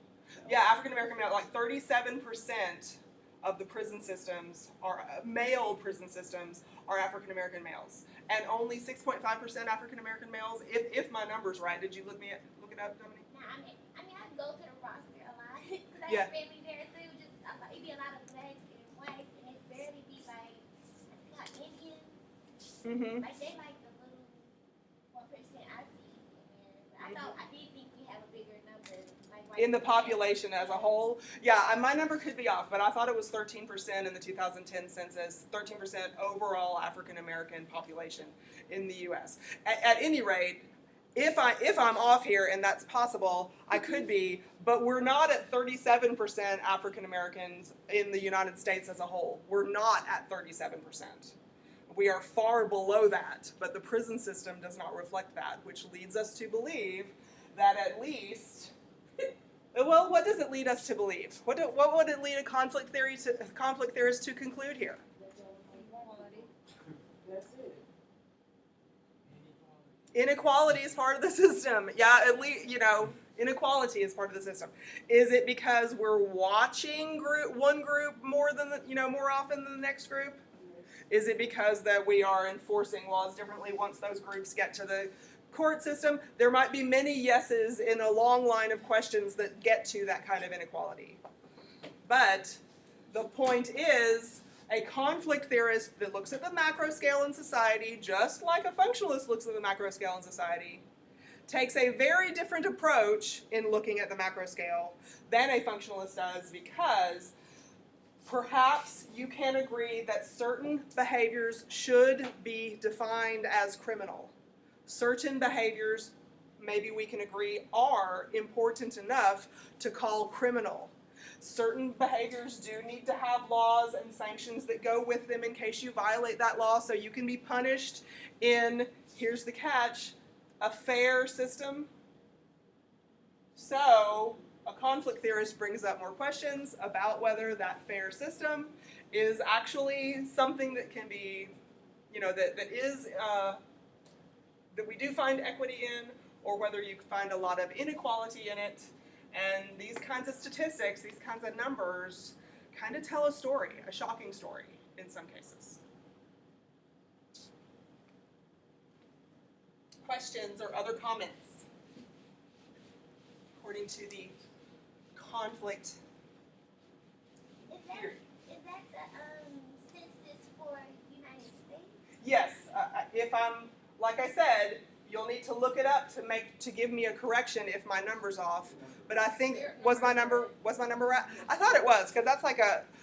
Yeah, African American male. Like 37% of the prison systems are male prison systems are African American males, and only 6.5% African American males. If my number's right, did you look it up, Dominique? Nah, I mean, I go to the roster a lot because I Yeah. have family there too. Just it be a lot of blacks and whites, and it barely be like Indians. Mm-hmm. Like they like the little 1% I see in there. But I did think we have a bigger number. Like white In the people. population as a whole, yeah, my number could be off, but I thought it was 13% in the 2010 census, 13% overall African American population in the U.S. At any rate, if I'm off here, and that's possible, I could be, but we're not at 37% African Americans in the United States as a whole. We're not at 37%. We are far below that, but the prison system does not reflect that, which leads us to believe that at least. Well, what does it lead us to believe? What would it lead a conflict theorist to conclude here? That's it. Inequality is part of the system. Yeah, at least, inequality is part of the system. Is it because we're watching one group more often than the next group? Is it because that we are enforcing laws differently once those groups get to the court system? There might be many yeses in a long line of questions that get to that kind of inequality. But the point is, a conflict theorist that looks at the macro scale in society, just like a functionalist looks at the macro scale in society, takes a very different approach in looking at the macro scale than a functionalist does, because perhaps you can agree that certain behaviors should be defined as criminal. Certain behaviors, maybe we can agree, are important enough to call criminal. Certain behaviors do need to have laws and sanctions that go with them in case you violate that law, so you can be punished in, here's the catch, a fair system. So, a conflict theorist brings up more questions about whether that fair system is actually something that can be, that we do find equity in, or whether you find a lot of inequality in it. And these kinds of statistics, these kinds of numbers, kind of tell a story, a shocking story in some cases. Questions or other comments? According to the conflict theory. Is that the census for United States? Yes, if I'm, like I said, you'll need to look it up to give me a correction if my number's off. But I think, was my number right? I thought it was, because that's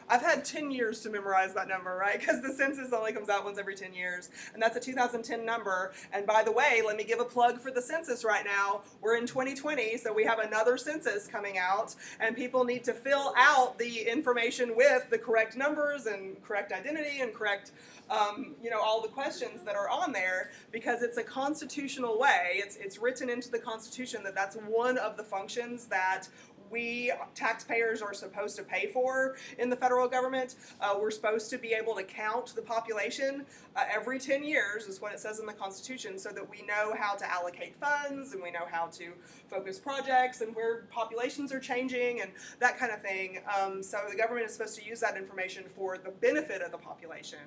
I've had 10 years to memorize that number, right? Because the census only comes out once every 10 years. And that's a 2010 number. And by the way, let me give a plug for the census right now. We're in 2020, so we have another census coming out. And people need to fill out the information with the correct numbers and correct identity and correct, all the questions that are on there, because it's a constitutional way. It's written into the Constitution that that's one of the functions that we taxpayers are supposed to pay for in the federal government. We're supposed to be able to count the population every 10 years, is what it says in the Constitution, so that we know how to allocate funds and we know how to focus projects and where populations are changing and that kind of thing. So the government is supposed to use that information for the benefit of the population.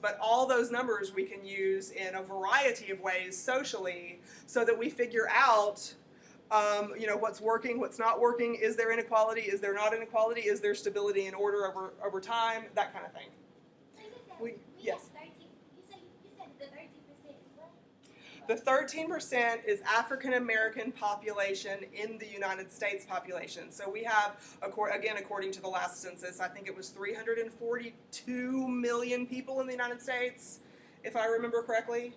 But all those numbers we can use in a variety of ways socially, so that we figure out what's working, what's not working. Is there inequality? Is there not inequality? Is there stability and order over time? That kind of thing. So you said Yes. have 13, you said the 13% is what? The 13% is African American population in the United States population. So we have, again, according to the last census, I think it was 342 million people in the United States, if I remember correctly.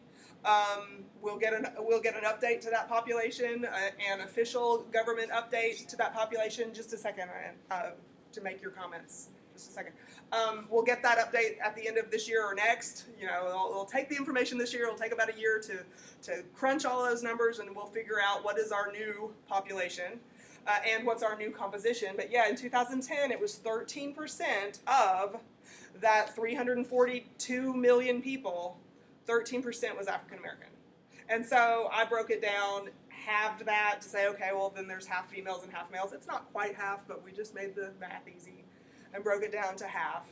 We'll get an update to that population, an official government update to that population. Just a second, to make your comments. Just a second. We'll get that update at the end of this year or next. It'll take the information this year. It'll take about a year to crunch all those numbers, and we'll figure out what is our new population. and what's our new composition. But yeah, in 2010, it was 13% of that 342 million people, 13% was African American. And so I broke it down, halved that to say, okay, well then there's half females and half males. It's not quite half, but we just made the math easy and broke it down to half.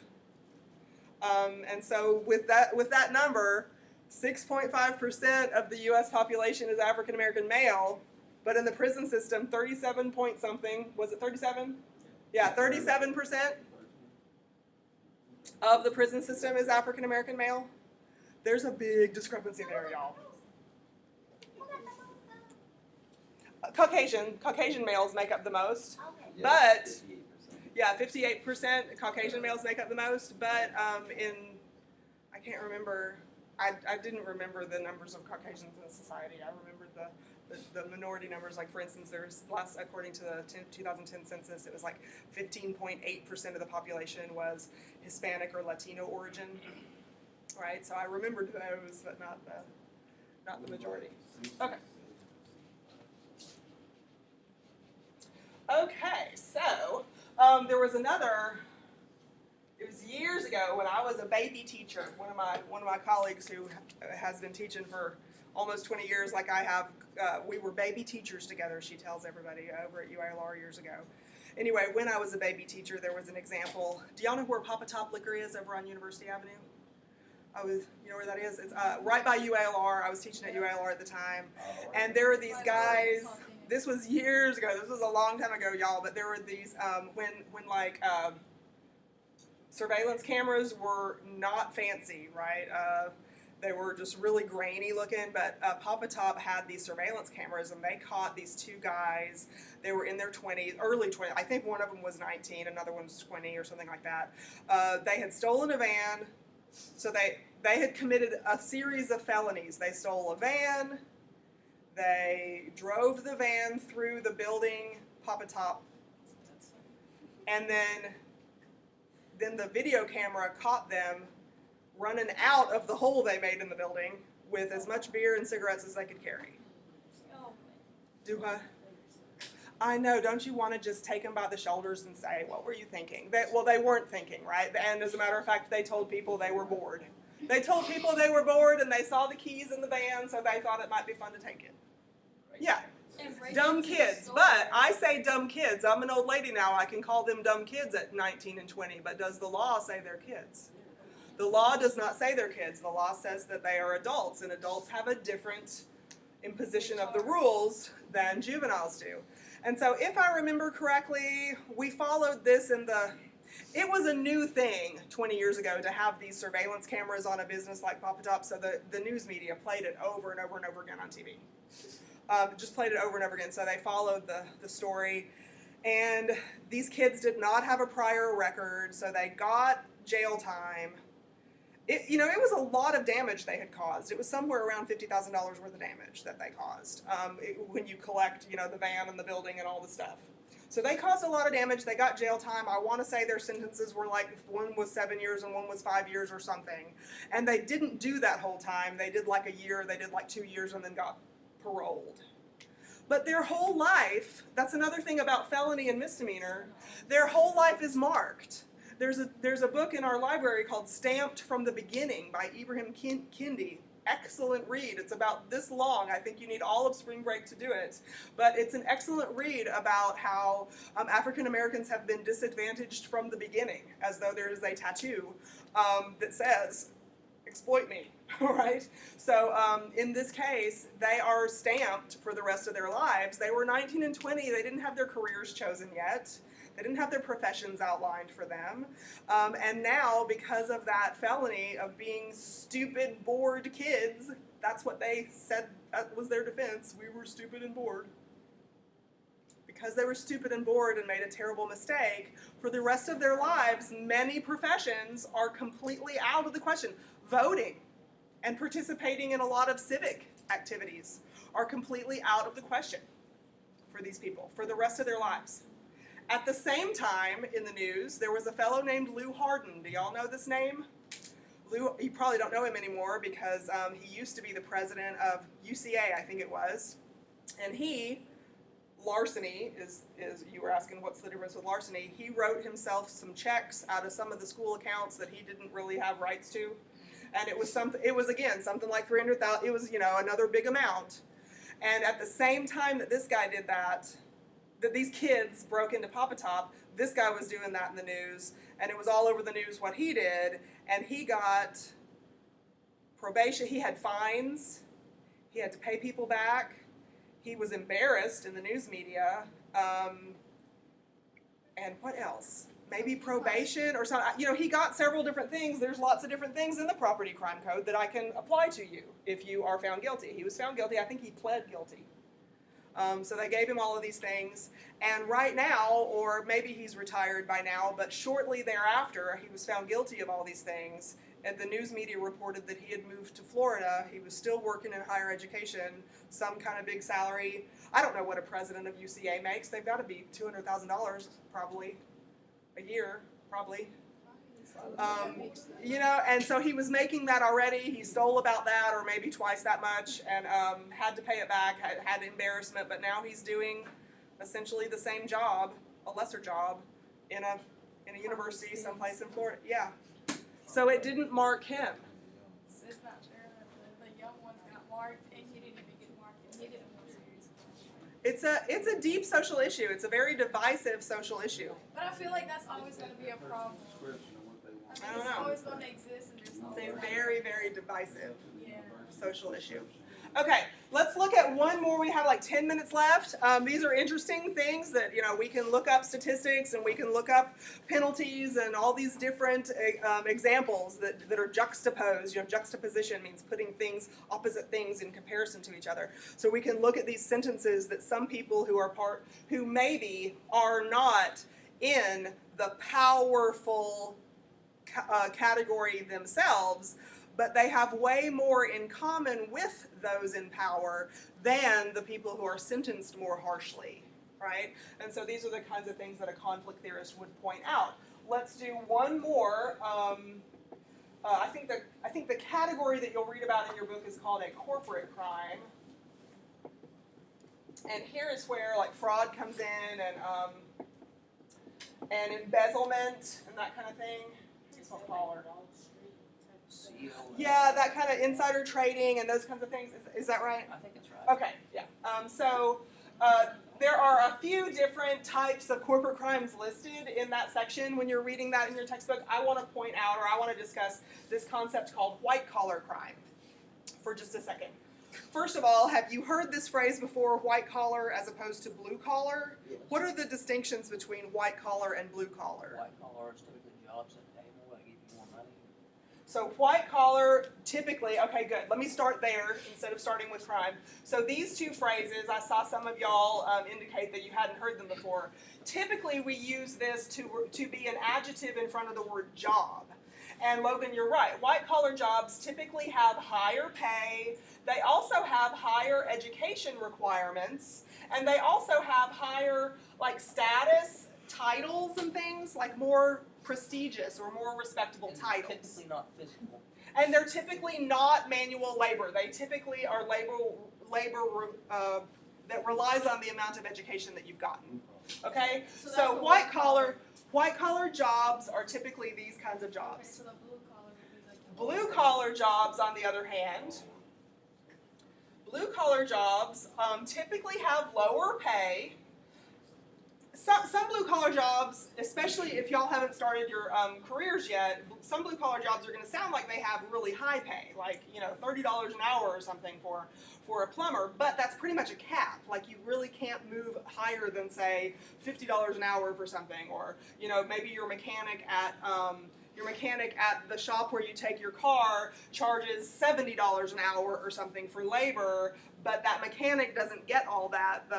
And so with that number, 6.5% of the U.S. population is African American male, but in the prison system, 37 point something, was it 37? Yeah, 37% of the prison system is African American male. There's a big discrepancy there, y'all. Caucasian males make up the most, but 58%. yeah, 58% Caucasian males make up the most, but I can't remember, I didn't remember the numbers of Caucasians in society. I remembered the minority numbers. Like, for instance, there's less, according to the 2010 census, it was like 15.8% of the population was Hispanic or Latino origin, right? So I remembered those, but not the majority. Okay. Okay, so there was another. It was years ago when I was a baby teacher. One of my colleagues who has been teaching for almost 20 years, like I have, we were baby teachers together. She tells everybody over at UALR years ago. Anyway, when I was a baby teacher, there was an example. Do y'all know where Papa Top Liquor is over on University Avenue? You know where that is? It's right by UALR. I was teaching at UALR at the time, and there were these guys. This was years ago. This was a long time ago, y'all. But there were these when surveillance cameras were not fancy, right? They were just really grainy looking. But Papa Top had these surveillance cameras, and they caught these two guys. They were in their 20s, early 20s. I think one of them was 19, another one was 20 or something like that. They had stolen a van. So they had committed a series of felonies. They stole a van. They drove the van through the building, Papa Top, and then the video camera caught them running out of the hole they made in the building with as much beer and cigarettes as they could carry. Do I know, don't you want to just take them by the shoulders and say, what were you thinking? They weren't thinking, right? And as a matter of fact, they told people they were bored. They told people they were bored and they saw the keys in the van, so they thought it might be fun to take it. Yeah. Dumb kids. But I say dumb kids. I'm an old lady now. I can call them dumb kids at 19 and 20. But does the law say they're kids? The law does not say they're kids. The law says that they are adults, and adults have a different imposition of the rules than juveniles do. And so if I remember correctly, we followed this it was a new thing 20 years ago to have these surveillance cameras on a business like Papa Top, so the news media played it over and over and over again on TV. Just played it over and over again, so they followed the story. And these kids did not have a prior record, so they got jail time. It was a lot of damage they had caused. It was somewhere around $50,000 worth of damage that they caused when you collect, the van and the building and all the stuff. So they caused a lot of damage. They got jail time. I want to say their sentences were like, one was 7 years and one was 5 years or something. And they didn't do that whole time. They did like a year, they did like 2 years, and then got paroled. But their whole life, that's another thing about felony and misdemeanor, their whole life is marked. There's a book in our library called Stamped from the Beginning by Ibrahim Kendi. Excellent read. It's about this long. I think you need all of spring break to do it. But it's an excellent read about how African Americans have been disadvantaged from the beginning, as though there is a tattoo that says, exploit me, right? So in this case, they are stamped for the rest of their lives. They were 19 and 20. They didn't have their careers chosen yet. They didn't have their professions outlined for them. And now, because of that felony of being stupid, bored kids, that's what they said was their defense. We were stupid and bored. Because they were stupid and bored and made a terrible mistake, for the rest of their lives, many professions are completely out of the question. Voting and participating in a lot of civic activities are completely out of the question for these people for the rest of their lives. At the same time, in the news, there was a fellow named Lou Hardin. Do y'all know this name? Lou, you probably don't know him anymore because he used to be the president of UCA, I think it was. And he Larceny is you were asking what's the difference with larceny. He wrote himself some checks out of some of the school accounts that he didn't really have rights to, and it was something. It was again something like 300,000. It was another big amount, and at the same time that this guy did that these kids broke into Papa Top, this guy was doing that in the news, and it was all over the news what he did, and he got probation. He had fines. He had to pay people back. He was embarrassed in the news media. And what else? Maybe probation or something. He got several different things. There's lots of different things in the property crime code that I can apply to you if you are found guilty. He was found guilty. I think he pled guilty. So they gave him all of these things. And right now, or maybe he's retired by now, but shortly thereafter, he was found guilty of all these things. And the news media reported that he had moved to Florida. He was still working in higher education, some kind of big salary. I don't know what a president of UCA makes. They've got to be $200,000 probably a year, probably. And so he was making that already. He stole about that, or maybe twice that much, and had to pay it back. Had embarrassment, but now he's doing essentially the same job, a lesser job, in a university someplace in Florida. Yeah. So it didn't mark him. So it's not fair that the young ones got marked and he didn't even get marked and he did a more serious. It's a deep social issue. It's a very divisive social issue. But I feel like that's always going to be a problem. I don't It's know. always going to exist and there's no It's a way. very, very divisive Yeah. social issue. Okay, let's look at one more. We have like 10 minutes left. These are interesting things that, we can look up statistics and we can look up penalties and all these different examples that are juxtaposed. Juxtaposition means putting opposite things in comparison to each other. So we can look at these sentences that some people who maybe are not in the powerful category themselves, but they have way more in common with those in power than the people who are sentenced more harshly, right? And so these are the kinds of things that a conflict theorist would point out. Let's do one more. I think the category that you'll read about in your book is called a corporate crime. And here is where fraud comes in and embezzlement and that kind of thing. Yeah, that kind of insider trading and those kinds of things. Is that right? I think that's right. Okay, yeah. There are a few different types of corporate crimes listed in that section. When you're reading that in your textbook, I want to point out, or I want to discuss this concept called white-collar crime for just a second. First of all, have you heard this phrase before, white-collar as opposed to blue-collar? Yes. What are the distinctions between white-collar and blue-collar? White collar is typically jobs that pay more, that give you more money. So white collar, typically, okay, good. Let me start there instead of starting with crime. So these two phrases, I saw some of y'all indicate that you hadn't heard them before. Typically, we use this to be an adjective in front of the word job. And Logan, you're right. White collar jobs typically have higher pay. They also have higher education requirements, and they also have higher status, titles, and things more prestigious or more respectable And titles. typically not physical. And they're typically not manual labor. They typically are labor that relies on the amount of education that you've gotten. Okay? So that's So the white collar jobs are typically these kinds of Okay, jobs. so the blue collar would be like the Blue collar jobs, on the other hand, blue collar jobs typically have lower pay. Some blue-collar jobs, especially if y'all haven't started your careers yet, some blue-collar jobs are going to sound like they have really high pay, $30 an hour or something for a plumber, but that's pretty much a cap. You really can't move higher than, say, $50 an hour for something, or, maybe your mechanic at the shop where you take your car charges $70 an hour or something for labor, but that mechanic doesn't get all that.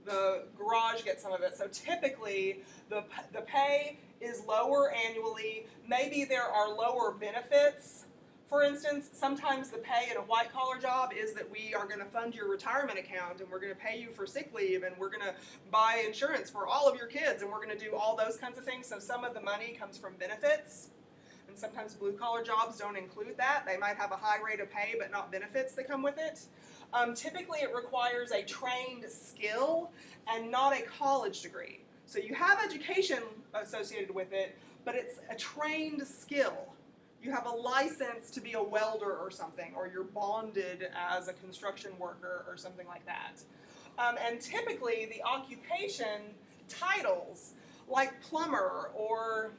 The garage gets some of it. So typically, the pay is lower annually. Maybe there are lower benefits. For instance, sometimes the pay in a white-collar job is that we are going to fund your retirement account, and we're going to pay you for sick leave, and we're going to buy insurance for all of your kids, and we're going to do all those kinds of things. So some of the money comes from benefits. And sometimes blue-collar jobs don't include that. They might have a high rate of pay, but not benefits that come with it. Typically, it requires a trained skill and not a college degree. So you have education associated with it, but it's a trained skill. You have a license to be a welder or something, or you're bonded as a construction worker or something like that. And typically, the occupation titles, like plumber or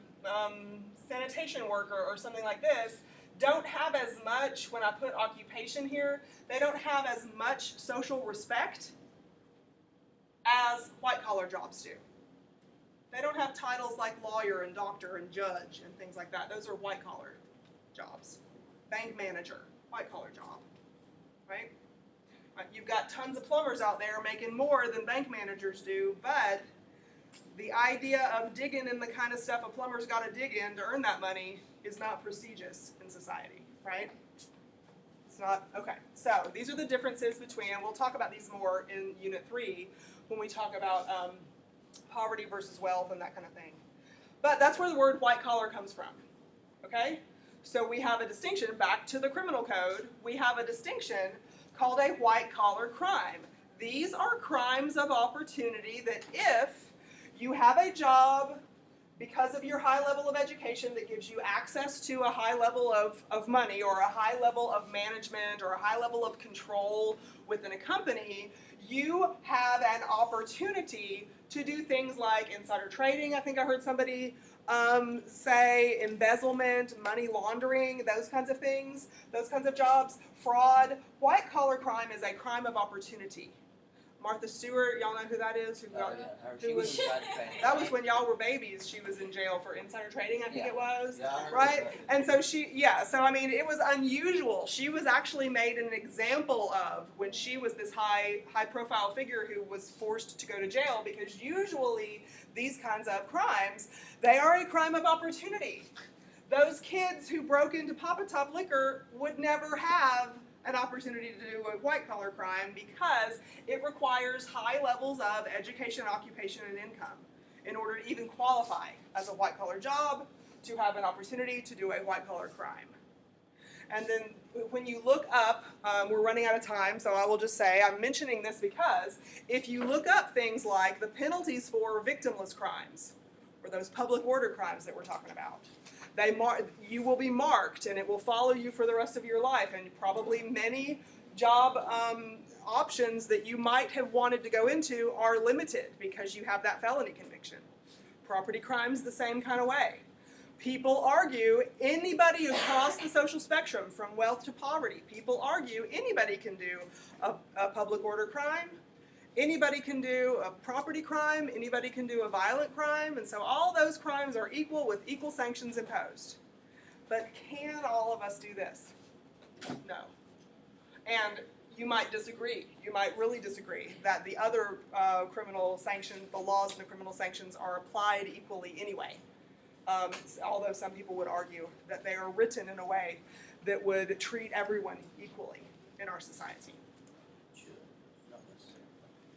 sanitation worker or something like this, don't have as much, when I put occupation here, they don't have as much social respect as white-collar jobs do. They don't have titles like lawyer and doctor and judge and things like that. Those are white-collar jobs. Bank manager, white-collar job, right? You've got tons of plumbers out there making more than bank managers do, but the idea of digging in the kind of stuff a plumber's got to dig in to earn that money is not prestigious in society, right? It's not, okay. So these are the differences between, and we'll talk about these more in Unit 3 when we talk about poverty versus wealth and that kind of thing. But that's where the word white collar comes from, okay? So we have a distinction, back to the criminal code, we have a distinction called a white collar crime. These are crimes of opportunity that if you have a job because of your high level of education that gives you access to a high level of money or a high level of management or a high level of control within a company, you have an opportunity to do things like insider trading. I think I heard somebody say embezzlement, money laundering, those kinds of things, those kinds of jobs, fraud. White collar crime is a crime of opportunity. Martha Stewart, y'all know who that is? That was when y'all were babies. She was in jail for insider trading, I think it was. Yeah, I heard right? that. And so so I mean, it was unusual. She was actually made an example of when she was this high profile figure who was forced to go to jail, because usually these kinds of crimes, they are a crime of opportunity. Those kids who broke into Papa Top Liquor would never have an opportunity to do a white-collar crime because it requires high levels of education, occupation, and income in order to even qualify as a white-collar job, to have an opportunity to do a white-collar crime. And then when you look up, we're running out of time, so I will just say, I'm mentioning this because if you look up things like the penalties for victimless crimes, or those public order crimes that we're talking about, you will be marked, and it will follow you for the rest of your life, and probably many job options that you might have wanted to go into are limited because you have that felony conviction. Property crimes the same kind of way. People argue anybody across the social spectrum from wealth to poverty, people argue anybody can do a public order crime, anybody can do a property crime, anybody can do a violent crime, and so all those crimes are equal with equal sanctions imposed. But can all of us do this? No. And you might disagree. You might really disagree that the other criminal sanctions, the laws and the criminal sanctions are applied equally anyway. Although some people would argue that they are written in a way that would treat everyone equally in our society.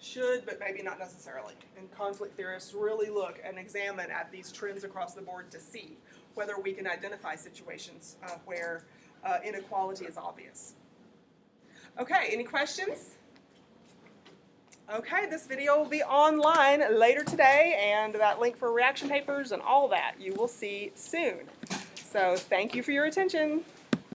Should, but maybe not necessarily. And conflict theorists really look and examine at these trends across the board to see whether we can identify situations where inequality is obvious. Okay, any questions? Okay, this video will be online later today, and that link for reaction papers and all that you will see soon. So thank you for your attention.